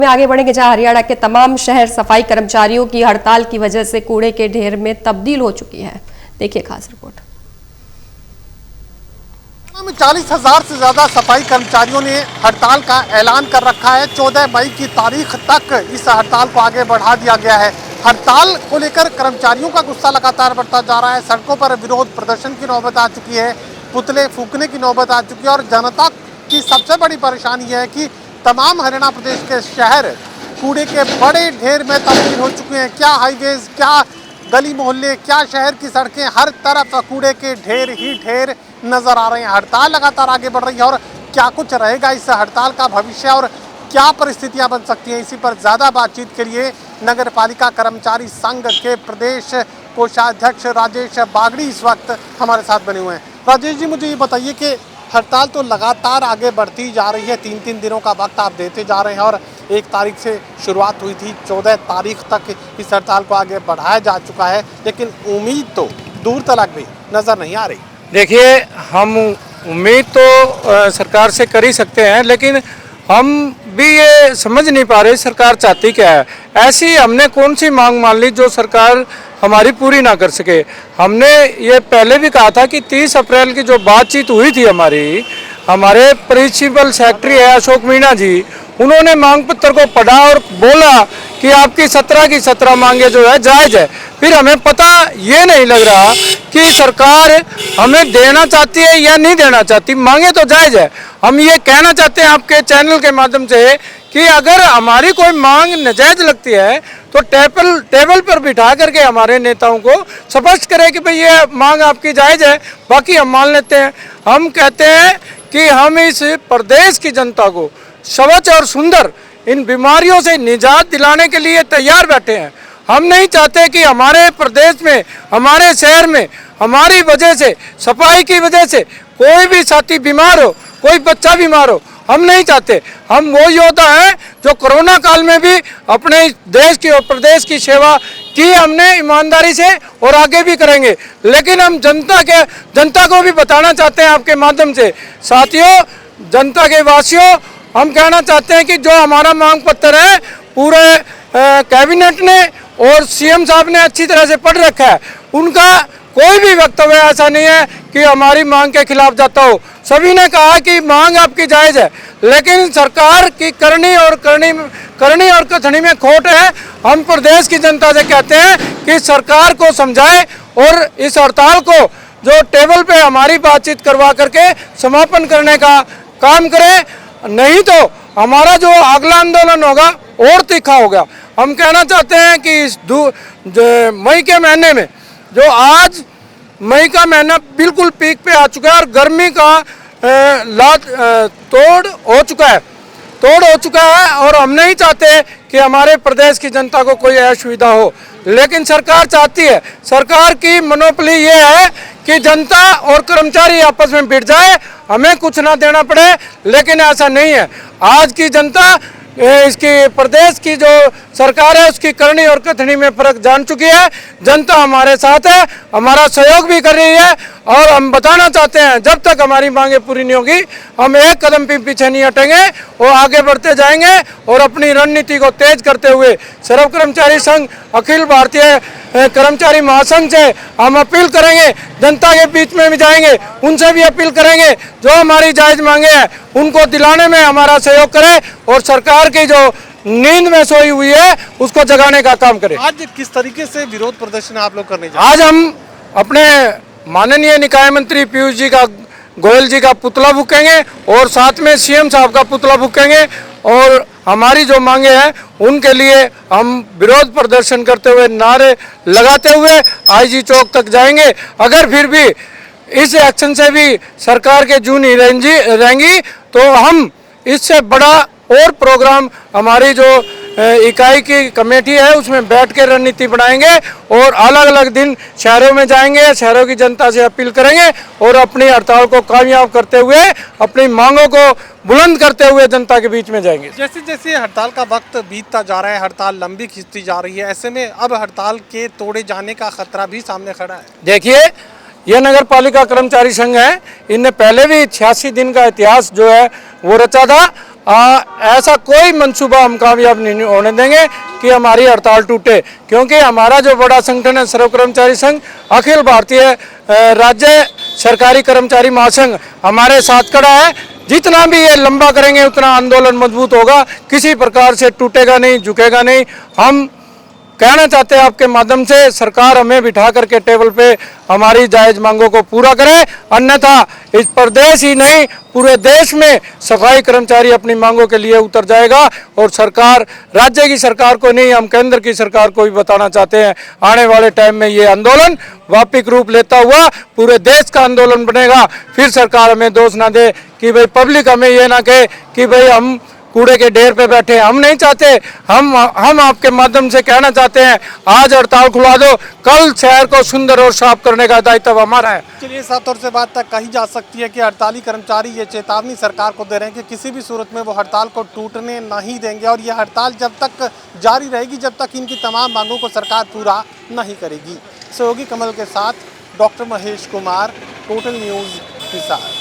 में आगे बढ़ेंगे जहां हरियाणा के तमाम शहर सफाई कर्मचारियों की हड़ताल की वजह से कूड़े के ढेर में तब्दील हो चुकी है। देखिए खास रिपोर्ट। 40,000 से ज्यादा सफाई कर्मचारियों ने हड़ताल का ऐलान कर रखा है। 14 मई की तारीख तक इस हड़ताल को आगे बढ़ा दिया गया है। हड़ताल को लेकर कर्मचारियों का गुस्सा लगातार बढ़ता जा रहा है। सड़कों पर विरोध प्रदर्शन की नौबत आ चुकी है, पुतले फूंकने की नौबत आ चुकी है और जनता की सबसे बड़ी परेशानी है कि तमाम हरियाणा प्रदेश के शहर कूड़े के बड़े ढेर में तब्दील हो चुके हैं। क्या हाईवेज, क्या गली मोहल्ले, क्या शहर की सड़कें, हर तरफ कूड़े के ढेर ही ढेर नजर आ रहे हैं। हड़ताल लगातार आगे बढ़ रही है और क्या कुछ रहेगा इस हड़ताल का भविष्य और क्या परिस्थितियां बन सकती हैं, इसी पर ज्यादा बातचीत के लिए नगर पालिका कर्मचारी संघ के प्रदेश कोषाध्यक्ष राजेश बागड़ी इस वक्त हमारे साथ बने हुए हैं। राजेश जी, मुझे ये बताइए कि हड़ताल तो लगातार आगे बढ़ती जा रही है, 3-3 दिनों का वक्त आप देते जा रहे हैं और 1 तारीख से शुरुआत हुई थी, 14 तारीख तक इस हड़ताल को आगे बढ़ाया जा चुका है, लेकिन उम्मीद तो दूर तलक भी नजर नहीं आ रही। देखिए, हम उम्मीद तो सरकार से कर ही सकते हैं, लेकिन हम भी ये समझ नहीं पा रहे सरकार चाहती क्या है। ऐसी हमने कौन सी मांग मान ली जो सरकार हमारी पूरी ना कर सके। हमने ये पहले भी कहा था कि 30 अप्रैल की जो बातचीत हुई थी हमारे प्रिंसिपल सेक्रेटरी है अशोक मीणा जी, उन्होंने मांग पत्र को पढ़ा और बोला कि आपकी 17 की 17 मांगे जो है जायज़ है। फिर हमें पता ये नहीं लग रहा कि सरकार हमें देना चाहती है या नहीं देना चाहती। मांगे तो जायज़ है। हम ये कहना चाहते हैं आपके चैनल के माध्यम से कि अगर हमारी कोई मांग नाजायज लगती है तो टेबल पर बिठा करके हमारे नेताओं को स्पष्ट करें कि भाई ये मांग आपकी जायज़ है, बाकी हम मान लेते हैं। हम कहते हैं कि हम इस प्रदेश की जनता को स्वच्छ और सुंदर इन बीमारियों से निजात दिलाने के लिए तैयार बैठे हैं। हम नहीं चाहते कि हमारे प्रदेश में, हमारे शहर में हमारी वजह से, सफाई की वजह से कोई भी साथी बीमार हो, कोई बच्चा बीमार हो, हम नहीं चाहते। हम वो योद्धा हैं जो कोरोना काल में भी अपने देश की और प्रदेश की सेवा की हमने ईमानदारी से और आगे भी करेंगे। लेकिन हम जनता को भी बताना चाहते हैं आपके माध्यम से, साथियों, जनता के वासियों, हम कहना चाहते हैं कि जो हमारा मांग पत्र है पूरे कैबिनेट ने और सीएम साहब ने अच्छी तरह से पढ़ रखा है। उनका कोई भी वक्तव्य ऐसा नहीं है कि हमारी मांग के खिलाफ जाता हो। सभी ने कहा कि मांग आपकी जायज़ है, लेकिन सरकार की करनी और कथनी में खोट है। हम प्रदेश की जनता से कहते हैं कि सरकार को समझाए और इस हड़ताल को जो टेबल पे हमारी बातचीत करवा करके समापन करने का काम करें, नहीं तो हमारा जो अगला आंदोलन होगा और तीखा होगा। हम कहना चाहते हैं कि इस मई के महीने में, जो आज मई का महीना बिल्कुल पीक पे आ चुका है और गर्मी का तोड़ हो चुका है और हम नहीं चाहते कि हमारे प्रदेश की जनता को कोई असुविधा हो, लेकिन सरकार चाहती है। सरकार की मनोपली ये है कि जनता और कर्मचारी आपस में भिड़ जाए, हमें कुछ ना देना पड़े, लेकिन ऐसा नहीं है। आज की जनता इसकी प्रदेश की जो सरकार है उसकी करनी और कथनी में फर्क जान चुकी है। जनता हमारे साथ है, हमारा सहयोग भी कर रही है और हम बताना चाहते हैं जब तक हमारी मांगे पूरी नहीं होगी हम एक कदम भी पीछे नहीं हटेंगे और आगे बढ़ते जाएंगे और अपनी रणनीति को तेज करते हुए सर्व कर्मचारी संघ, अखिल भारतीय कर्मचारी महासंघ से हम अपील करेंगे, जनता के बीच में भी जाएंगे, उनसे भी अपील करेंगे जो हमारी जायज़ मांगे हैं उनको दिलाने में हमारा सहयोग करें और सरकार की जो नींद में सोई हुई है उसको जगाने का काम करें। आज किस तरीके से विरोध प्रदर्शन आप लोग करने आज हम अपने माननीय निकाय मंत्री पीयूष जी का, गोयल जी का पुतला फूकेंगे और साथ में सीएम साहब का पुतला फूकेंगे और हमारी जो मांगे हैं उनके लिए हम विरोध प्रदर्शन करते हुए, नारे लगाते हुए आईजी चौक तक जाएंगे। अगर फिर भी इस एक्शन से भी सरकार के जू नहीं रहेंगी तो हम इससे बड़ा और प्रोग्राम हमारी जो इकाई की कमेटी है उसमें बैठ के रणनीति बनाएंगे और अलग अलग दिन शहरों में जाएंगे, शहरों की जनता से अपील करेंगे और अपनी हड़ताल को कामयाब करते हुए, अपनी मांगों को बुलंद करते हुए जनता के बीच में जाएंगे। जैसे जैसे हड़ताल का वक्त बीतता जा रहा है, हड़ताल लंबी खिंचती जा रही है, ऐसे में अब हड़ताल के तोड़े जाने का खतरा भी सामने खड़ा है। देखिए, ये नगर पालिका कर्मचारी संघ है, इनने पहले भी 86 दिन का इतिहास जो है वो रचा था ऐसा कोई मंसूबा हम कामयाब नहीं होने देंगे कि हमारी हड़ताल टूटे, क्योंकि हमारा जो बड़ा संगठन है सर्व कर्मचारी संघ, अखिल भारतीय राज्य सरकारी कर्मचारी महासंघ हमारे साथ खड़ा है। जितना भी ये लंबा करेंगे उतना आंदोलन मजबूत होगा, किसी प्रकार से टूटेगा नहीं, झुकेगा नहीं। हम कहना चाहते हैं आपके माध्यम से सरकार हमें बिठा करके टेबल पे हमारी जायज मांगों को पूरा करे, अन्यथा इस प्रदेश ही नहीं पूरे देश में सफाई कर्मचारी अपनी मांगों के लिए उतर जाएगा। और सरकार, राज्य की सरकार को नहीं, हम केंद्र की सरकार को भी बताना चाहते हैं, आने वाले टाइम में ये आंदोलन व्यापक रूप लेता हुआ पूरे देश का आंदोलन बनेगा। फिर सरकार हमें दोष ना दे कि भाई पब्लिक हमें ये ना कहे कि भाई हम कूड़े के ढेर पे बैठे। हम नहीं चाहते, हम आपके माध्यम से कहना चाहते हैं आज हड़ताल खुला दो, कल शहर को सुंदर और साफ करने का दायित्व हमारा है। चलिए, साफ तौर से बात तक कही जा सकती है कि हड़ताली कर्मचारी ये चेतावनी सरकार को दे रहे हैं कि किसी भी सूरत में वो हड़ताल को टूटने नहीं देंगे और ये हड़ताल जब तक जारी रहेगी जब तक इनकी तमाम मांगों को सरकार पूरा नहीं करेगी। सहयोगी कमल के साथ doctor Mahesh Kumar, total news Hisar.